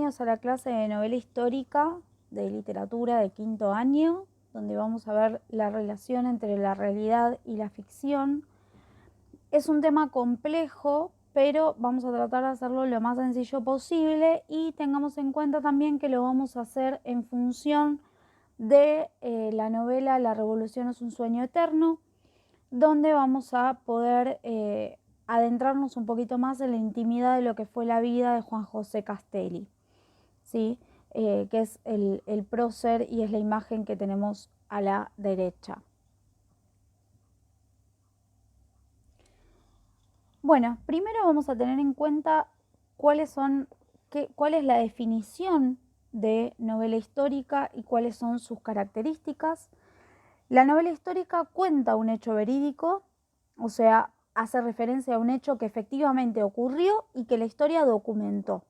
Bienvenidos a la clase de novela histórica de literatura de quinto año, donde vamos a ver la relación entre la realidad y la ficción. Es un tema complejo, pero vamos a tratar de hacerlo lo más sencillo posible y tengamos en cuenta también que lo vamos a hacer en función de la novela La Revolución es un sueño eterno, donde vamos a poder adentrarnos un poquito más en la intimidad de lo que fue la vida de Juan José Castelli, ¿sí? Que es el prócer y es la imagen que tenemos a la derecha. Bueno, primero vamos a tener en cuenta cuál es la definición de novela histórica y cuáles son sus características. La novela histórica cuenta un hecho verídico, o sea, hace referencia a un hecho que efectivamente ocurrió y que la historia documentó.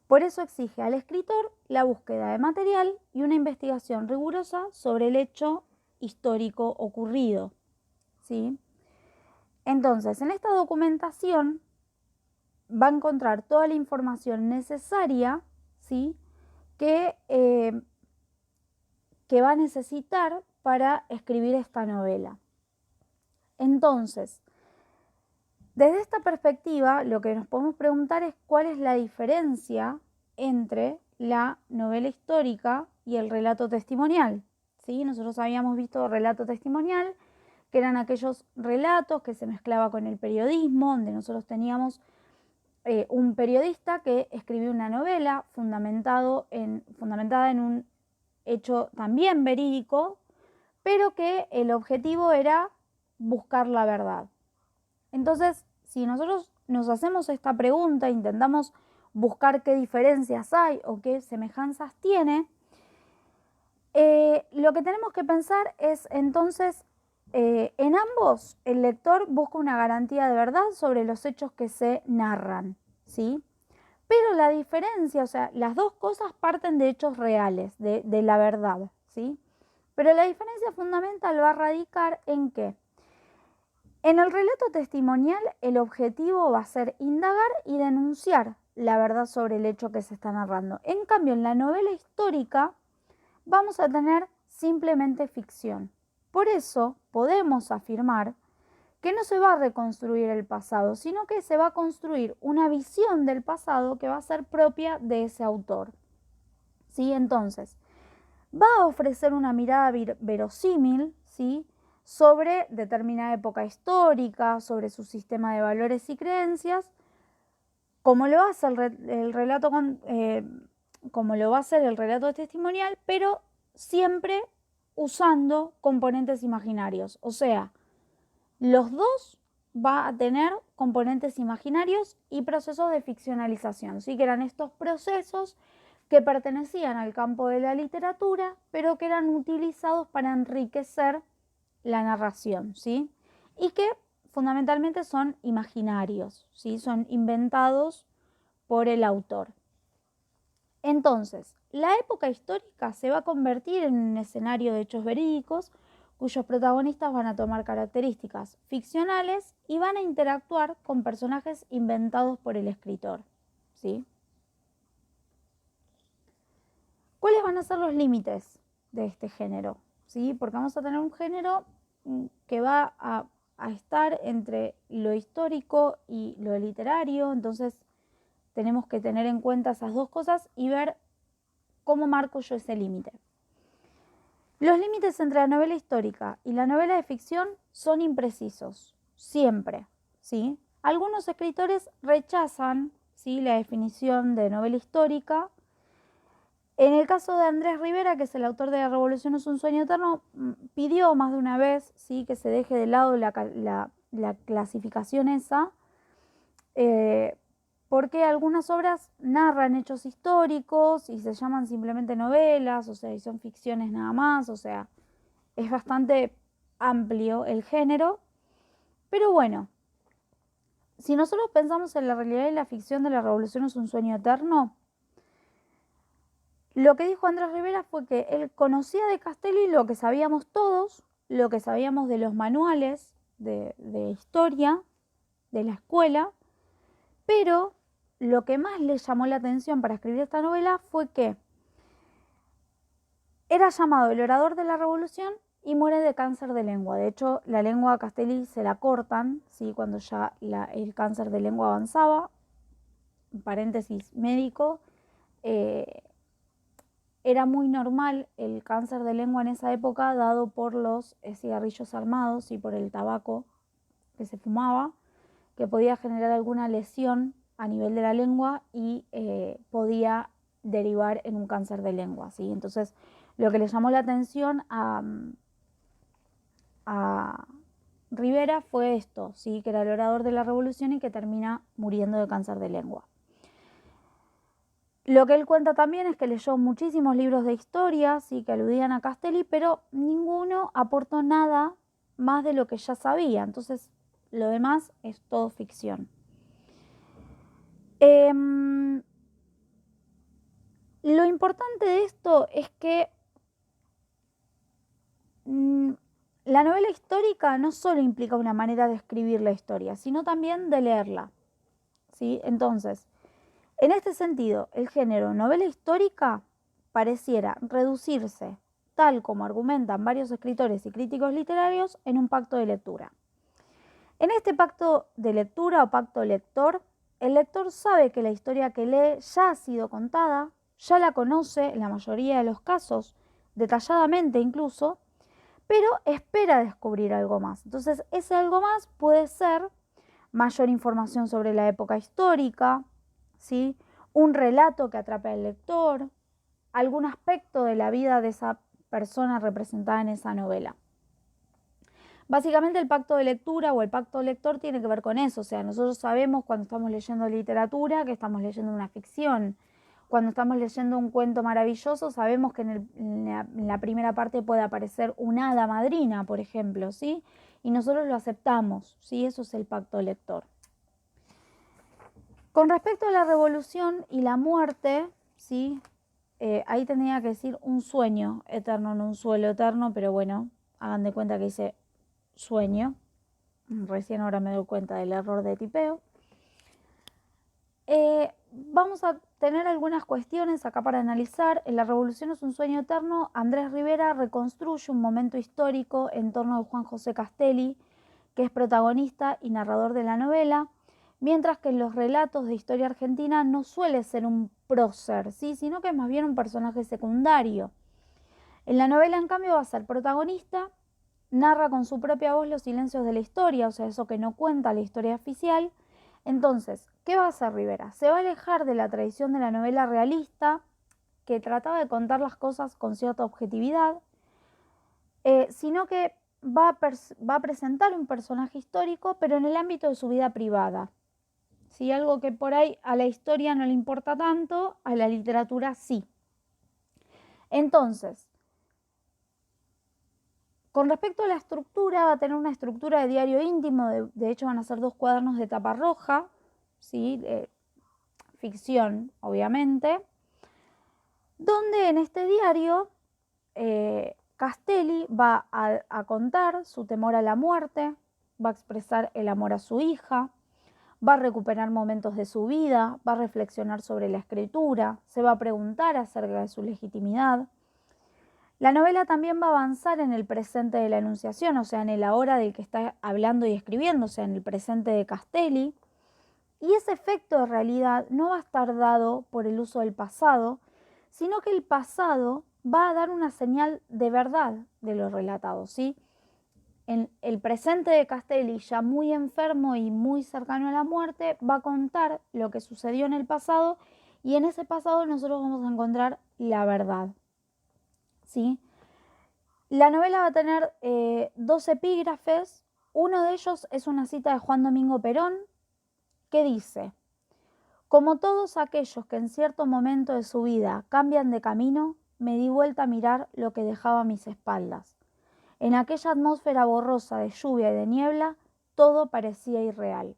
Por eso exige al escritor la búsqueda de material y una investigación rigurosa sobre el hecho histórico ocurrido, ¿sí? Entonces, en esta documentación va a encontrar toda la información necesaria, ¿sí? que va a necesitar para escribir esta novela. Entonces, desde esta perspectiva, lo que nos podemos preguntar es cuál es la diferencia entre la novela histórica y el relato testimonial, ¿sí? Nosotros habíamos visto relato testimonial, que eran aquellos relatos que se mezclaba con el periodismo, donde nosotros teníamos un periodista que escribió una novela fundamentada en un hecho también verídico, pero que el objetivo era buscar la verdad. Entonces, si nosotros nos hacemos esta pregunta, intentamos buscar qué diferencias hay o qué semejanzas tiene, lo que tenemos que pensar es entonces, en ambos el lector busca una garantía de verdad sobre los hechos que se narran, ¿sí? Pero la diferencia, o sea, las dos cosas parten de hechos reales, de la verdad, ¿sí? Pero la diferencia fundamental va a radicar en que en el relato testimonial el objetivo va a ser indagar y denunciar la verdad sobre el hecho que se está narrando. En cambio, en la novela histórica vamos a tener simplemente ficción. Por eso podemos afirmar que no se va a reconstruir el pasado, sino que se va a construir una visión del pasado que va a ser propia de ese autor, ¿sí? Entonces, va a ofrecer una mirada verosímil, ¿sí? sobre determinada época histórica, sobre su sistema de valores y creencias, como lo hace el relato como lo va a hacer el relato testimonial, pero siempre usando componentes imaginarios. O sea, los dos va a tener componentes imaginarios y procesos de ficcionalización, ¿sí? Que eran estos procesos que pertenecían al campo de la literatura, pero que eran utilizados para enriquecer la narración, ¿sí? Y que fundamentalmente son imaginarios, ¿sí? Son inventados por el autor. Entonces, la época histórica se va a convertir en un escenario de hechos verídicos cuyos protagonistas van a tomar características ficcionales y van a interactuar con personajes inventados por el escritor, ¿sí? ¿Cuáles van a ser los límites de este género? ¿Sí? Porque vamos a tener un género que va a estar entre lo histórico y lo literario, entonces tenemos que tener en cuenta esas dos cosas y ver cómo marco yo ese límite. Los límites entre la novela histórica y la novela de ficción son imprecisos, siempre, ¿sí? Algunos escritores rechazan, ¿sí?, la definición de novela histórica. En el caso de Andrés Rivera, que es el autor de La Revolución es un sueño eterno, pidió más de una vez, ¿sí?, que se deje de lado la clasificación esa, porque algunas obras narran hechos históricos y se llaman simplemente novelas, o sea, y son ficciones nada más, o sea, es bastante amplio el género. Pero bueno, si nosotros pensamos en la realidad y la ficción de La Revolución es un sueño eterno, lo que dijo Andrés Rivera fue que él conocía de Castelli lo que sabíamos todos, lo que sabíamos de los manuales de historia de la escuela, pero lo que más le llamó la atención para escribir esta novela fue que era llamado el orador de la revolución y muere de cáncer de lengua. De hecho, la lengua a Castelli se la cortan, ¿sí? Cuando ya el cáncer de lengua avanzaba. Paréntesis médico, era muy normal el cáncer de lengua en esa época dado por los cigarrillos armados y por el tabaco que se fumaba, que podía generar alguna lesión a nivel de la lengua y podía derivar en un cáncer de lengua, ¿sí? Entonces, lo que le llamó la atención a Rivera fue esto, ¿sí? Que era el orador de la revolución y que termina muriendo de cáncer de lengua. Lo que él cuenta también es que leyó muchísimos libros de historia, ¿sí? Que aludían a Castelli, pero ninguno aportó nada más de lo que ya sabía. Entonces, lo demás es todo ficción. Lo importante de esto es que la novela histórica no solo implica una manera de escribir la historia, sino también de leerla, ¿sí? Entonces, en este sentido, el género novela histórica pareciera reducirse, tal como argumentan varios escritores y críticos literarios, en un pacto de lectura. En este pacto de lectura o pacto lector, el lector sabe que la historia que lee ya ha sido contada, ya la conoce en la mayoría de los casos, detalladamente incluso, pero espera descubrir algo más. Entonces, ese algo más puede ser mayor información sobre la época histórica, ¿sí? Un relato que atrape al lector, algún aspecto de la vida de esa persona representada en esa novela. Básicamente el pacto de lectura o el pacto lector tiene que ver con eso, o sea, nosotros sabemos cuando estamos leyendo literatura que estamos leyendo una ficción. Cuando estamos leyendo un cuento maravilloso sabemos que en la primera parte puede aparecer una hada madrina, por ejemplo, ¿sí? Y nosotros lo aceptamos, ¿sí? Eso es el pacto lector. Con respecto a la revolución y la muerte, ¿sí? Ahí tendría que decir un sueño eterno, no un suelo eterno, pero bueno, hagan de cuenta que dice sueño. Recién ahora me doy cuenta del error de tipeo. Vamos a tener algunas cuestiones acá para analizar. En La revolución es un sueño eterno, Andrés Rivera reconstruye un momento histórico en torno de Juan José Castelli, que es protagonista y narrador de la novela, mientras que en los relatos de historia argentina no suele ser un prócer, ¿sí? Sino que es más bien un personaje secundario. En la novela, en cambio, va a ser protagonista, narra con su propia voz los silencios de la historia, o sea, eso que no cuenta la historia oficial. Entonces, ¿qué va a hacer Rivera? Se va a alejar de la tradición de la novela realista, que trataba de contar las cosas con cierta objetividad, sino que va a presentar un personaje histórico, pero en el ámbito de su vida privada. ¿Sí? Algo que por ahí a la historia no le importa tanto, a la literatura sí. Entonces, con respecto a la estructura, va a tener una estructura de diario íntimo, de hecho van a ser 2 cuadernos de tapa roja, ¿sí? Ficción, obviamente, donde en este diario Castelli va a contar su temor a la muerte, va a expresar el amor a su hija, va a recuperar momentos de su vida, va a reflexionar sobre la escritura, se va a preguntar acerca de su legitimidad. La novela también va a avanzar en el presente de la Enunciación, o sea, en el ahora del que está hablando y escribiendo, o sea, en el presente de Castelli. Y ese efecto de realidad no va a estar dado por el uso del pasado, sino que el pasado va a dar una señal de verdad de lo relatado, ¿sí? En el presente de Castelli, ya muy enfermo y muy cercano a la muerte, va a contar lo que sucedió en el pasado y en ese pasado nosotros vamos a encontrar la verdad, ¿sí? La novela va a tener 2 epígrafes. Uno de ellos es una cita de Juan Domingo Perón que dice: como todos aquellos que en cierto momento de su vida cambian de camino, me di vuelta a mirar lo que dejaba a mis espaldas. En aquella atmósfera borrosa de lluvia y de niebla, todo parecía irreal.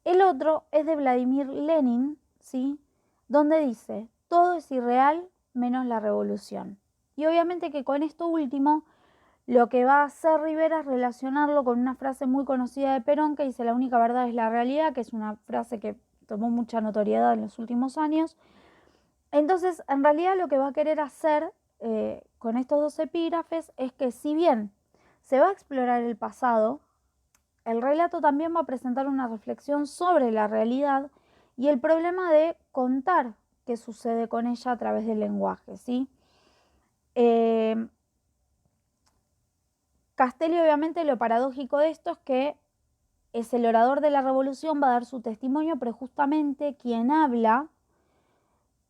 El otro es de Vladimir Lenin, ¿sí? Donde dice: todo es irreal menos la revolución. Y obviamente que con esto último, lo que va a hacer Rivera es relacionarlo con una frase muy conocida de Perón que dice: la única verdad es la realidad, que es una frase que tomó mucha notoriedad en los últimos años. Entonces, en realidad lo que va a querer hacer con estos 2 epígrafes es que, si bien se va a explorar el pasado, el relato también va a presentar una reflexión sobre la realidad y el problema de contar qué sucede con ella a través del lenguaje, ¿sí? Castelli, obviamente, lo paradójico de esto es que es el orador de la revolución, va a dar su testimonio, pero justamente quien habla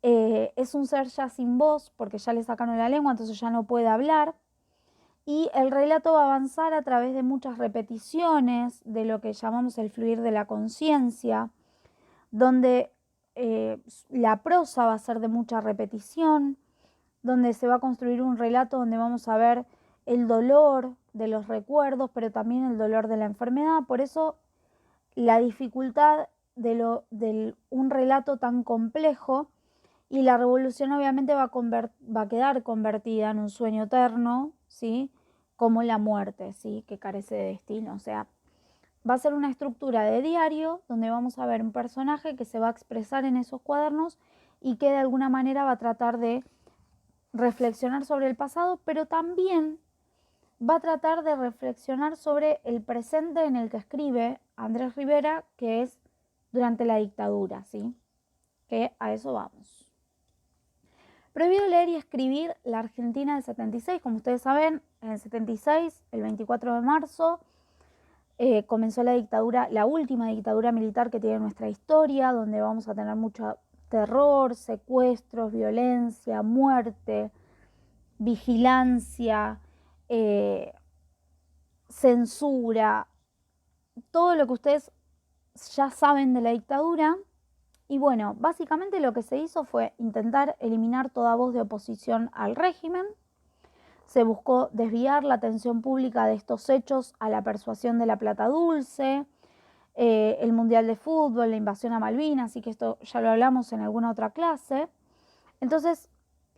es un ser ya sin voz, porque ya le sacaron la lengua, entonces ya no puede hablar. Y el relato va a avanzar a través de muchas repeticiones, de lo que llamamos el fluir de la conciencia, donde la prosa va a ser de mucha repetición, donde se va a construir un relato donde vamos a ver el dolor de los recuerdos, pero también el dolor de la enfermedad. Por eso la dificultad de un relato tan complejo, y la revolución obviamente va a quedar convertida en un sueño eterno, ¿sí? Como la muerte, ¿sí? Que carece de destino. O sea, va a ser una estructura de diario donde vamos a ver un personaje que se va a expresar en esos cuadernos y que de alguna manera va a tratar de reflexionar sobre el pasado, pero también va a tratar de reflexionar sobre el presente en el que escribe Andrés Rivera, que es durante la dictadura, ¿sí? Que a eso vamos. Prohibido leer y escribir, la Argentina del 76, como ustedes saben, en el 76, el 24 de marzo, comenzó la dictadura, la última dictadura militar que tiene nuestra historia, donde vamos a tener mucho terror, secuestros, violencia, muerte, vigilancia, censura, todo lo que ustedes ya saben de la dictadura. Y bueno, básicamente lo que se hizo fue intentar eliminar toda voz de oposición al régimen. Se buscó desviar la atención pública de estos hechos a la persuasión de la plata dulce, el Mundial de Fútbol, la invasión a Malvinas, así que esto ya lo hablamos en alguna otra clase. Entonces,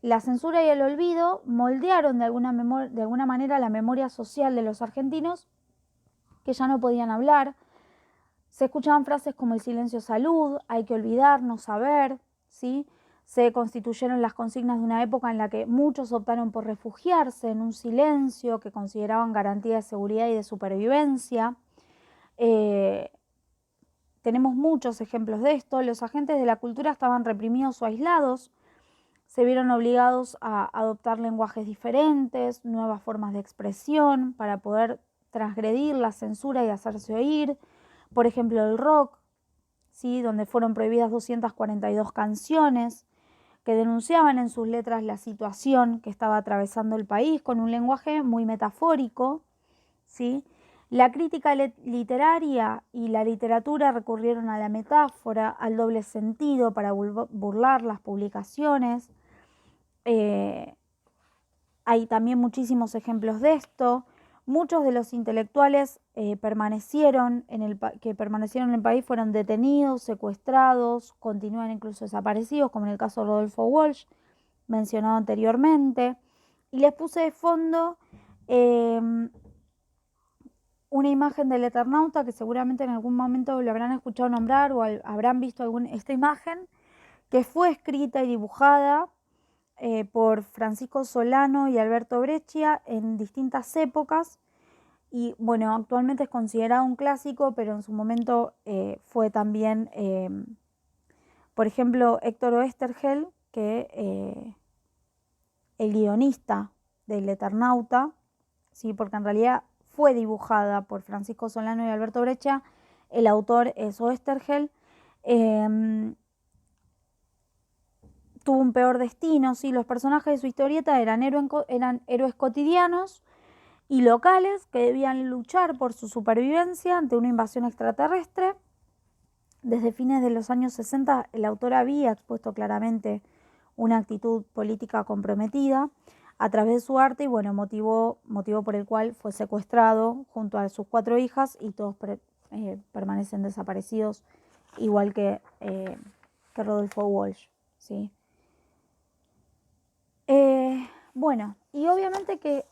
la censura y el olvido moldearon de alguna manera la memoria social de los argentinos, que ya no podían hablar. Se escuchaban frases como el silencio salud, hay que olvidar, no saber, ¿sí? Se constituyeron las consignas de una época en la que muchos optaron por refugiarse en un silencio que consideraban garantía de seguridad y de supervivencia. Tenemos muchos ejemplos de esto. Los agentes de la cultura estaban reprimidos o aislados, se vieron obligados a adoptar lenguajes diferentes, nuevas formas de expresión para poder transgredir la censura y hacerse oír. Por ejemplo, el rock, ¿sí? Donde fueron prohibidas 242 canciones que denunciaban en sus letras la situación que estaba atravesando el país con un lenguaje muy metafórico, ¿sí? La crítica literaria y la literatura recurrieron a la metáfora, al doble sentido para burlar las publicaciones. Hay también muchísimos ejemplos de esto. Muchos de los intelectuales que permanecieron en el país fueron detenidos, secuestrados, continúan incluso desaparecidos, como en el caso de Rodolfo Walsh, mencionado anteriormente. Y les puse de fondo una imagen del Eternauta, que seguramente en algún momento lo habrán escuchado nombrar o habrán visto esta imagen, que fue escrita y dibujada por Francisco Solano y Alberto Breccia en distintas épocas. Y bueno, actualmente es considerado un clásico, pero en su momento fue también, por ejemplo, Héctor Oesterhel, que el guionista del Eternauta, ¿sí? Porque en realidad fue dibujada por Francisco Solano y Alberto Breccia, el autor es Oesterhel. Tuvo un peor destino, ¿sí? Los personajes de su historieta eran héroes cotidianos y locales que debían luchar por su supervivencia ante una invasión extraterrestre. Desde fines de los años 60, el autor había expuesto claramente una actitud política comprometida a través de su arte y bueno, motivo por el cual fue secuestrado junto a sus 4 hijas y todos permanecen desaparecidos, igual que Rodolfo Walsh, ¿sí? Bueno, y obviamente que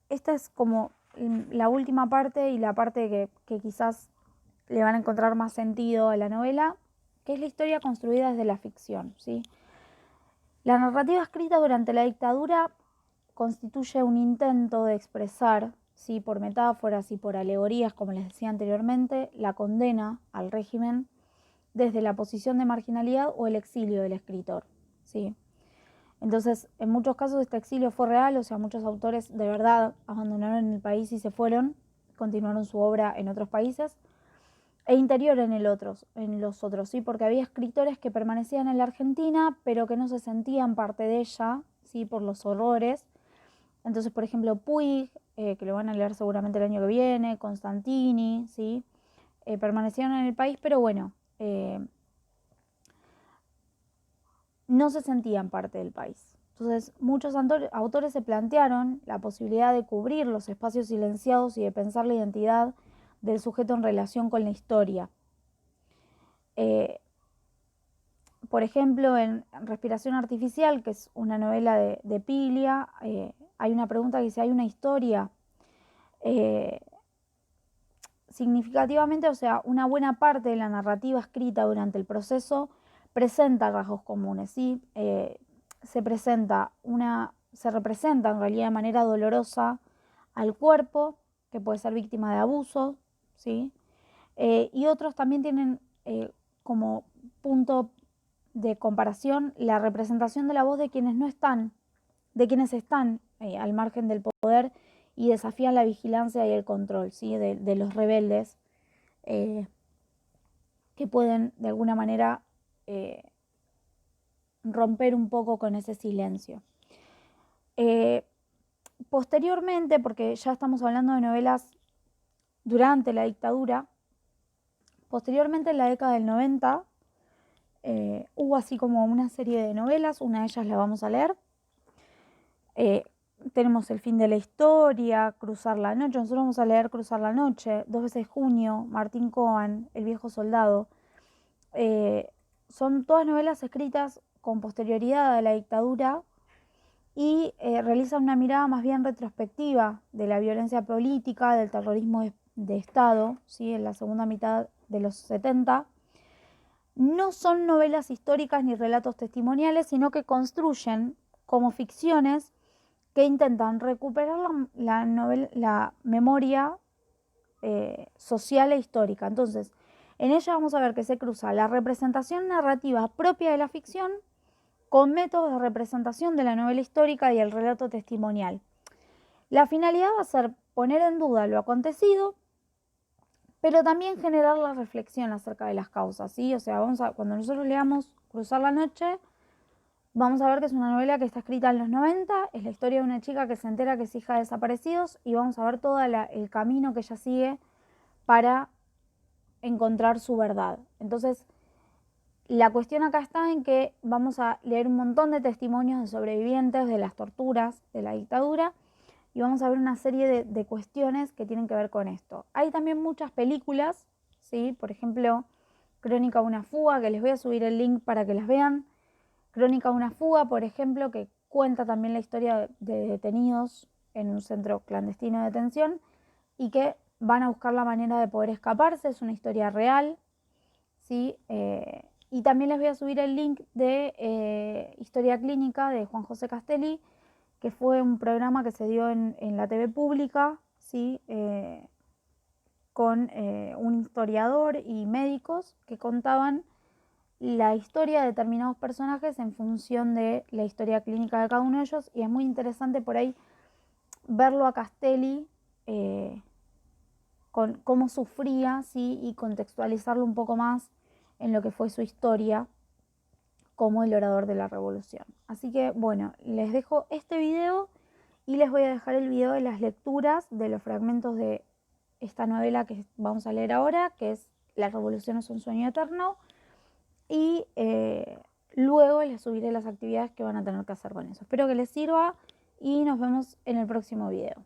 esta es como la última parte y la parte que quizás le van a encontrar más sentido a la novela. que es la historia construida desde la ficción, ¿sí? La narrativa escrita durante la dictadura constituye un intento de expresar, ¿sí?, por metáforas y por alegorías, como les decía anteriormente, la condena al régimen desde la posición de marginalidad o el exilio del escritor, ¿sí? Entonces, en muchos casos este exilio fue real, o sea, muchos autores de verdad abandonaron el país y se fueron, continuaron su obra en otros países, e interior en los otros, ¿sí? Porque había escritores que permanecían en la Argentina, pero que no se sentían parte de ella, ¿sí?, por los horrores. Entonces, por ejemplo, Puig, que lo van a leer seguramente el año que viene, Constantini, ¿sí?, permanecieron en el país, pero bueno, no se sentían parte del país. Entonces, muchos autores se plantearon la posibilidad de cubrir los espacios silenciados y de pensar la identidad del sujeto en relación con la historia. Por ejemplo, en Respiración Artificial, que es una novela de Piglia, hay una pregunta que dice, ¿hay una historia? Significativamente, o sea, una buena parte de la narrativa escrita durante el proceso presenta rasgos comunes, ¿sí? Se representa en realidad de manera dolorosa al cuerpo, que puede ser víctima de abuso, ¿sí? Y otros también tienen como punto de comparación la representación de la voz de quienes no están, de quienes están al margen del poder y desafían la vigilancia y el control, ¿sí?, de los rebeldes que pueden de alguna manera romper un poco con ese silencio. Posteriormente, porque ya estamos hablando de novelas durante la dictadura, posteriormente en la década del 90 hubo así como una serie de novelas, una de ellas la vamos a leer. Tenemos El fin de la historia, Cruzar la noche. Nosotros vamos a leer Cruzar la noche, Dos veces junio, Martín Coan, El viejo soldado. Son todas novelas escritas con posterioridad a la dictadura y realizan una mirada más bien retrospectiva de la violencia política, del terrorismo de Estado, ¿sí?, en la segunda mitad de los 70. No son novelas históricas ni relatos testimoniales, sino que construyen como ficciones que intentan recuperar la memoria social e histórica. Entonces, en ella vamos a ver que se cruza la representación narrativa propia de la ficción con métodos de representación de la novela histórica y el relato testimonial. La finalidad va a ser poner en duda lo acontecido, pero también generar la reflexión acerca de las causas, ¿sí? O sea, cuando nosotros leamos Cruzar la noche, vamos a ver que es una novela que está escrita en los 90, es la historia de una chica que se entera que es hija de desaparecidos y vamos a ver todo el camino que ella sigue para encontrar su verdad. Entonces, la cuestión acá está en que vamos a leer un montón de testimonios de sobrevivientes de las torturas de la dictadura y vamos a ver una serie de cuestiones que tienen que ver con esto. Hay también muchas películas, ¿sí? Por ejemplo, Crónica de una fuga, que les voy a subir el link para que las vean. Crónica de una fuga, por ejemplo, que cuenta también la historia de detenidos en un centro clandestino de detención y que van a buscar la manera de poder escaparse. Es una historia real, ¿sí? Y también les voy a subir el link de Historia Clínica de Juan José Castelli, que fue un programa que se dio en la TV pública, ¿sí? Con un historiador y médicos que contaban la historia de determinados personajes en función de la historia clínica de cada uno de ellos, y es muy interesante por ahí verlo a Castelli con cómo sufría, ¿sí? Y contextualizarlo un poco más en lo que fue su historia como el orador de la revolución. Así que bueno, les dejo este video y les voy a dejar el video de las lecturas de los fragmentos de esta novela que vamos a leer ahora, que es La revolución es un sueño eterno, y luego les subiré las actividades que van a tener que hacer con eso. Espero que les sirva y nos vemos en el próximo video.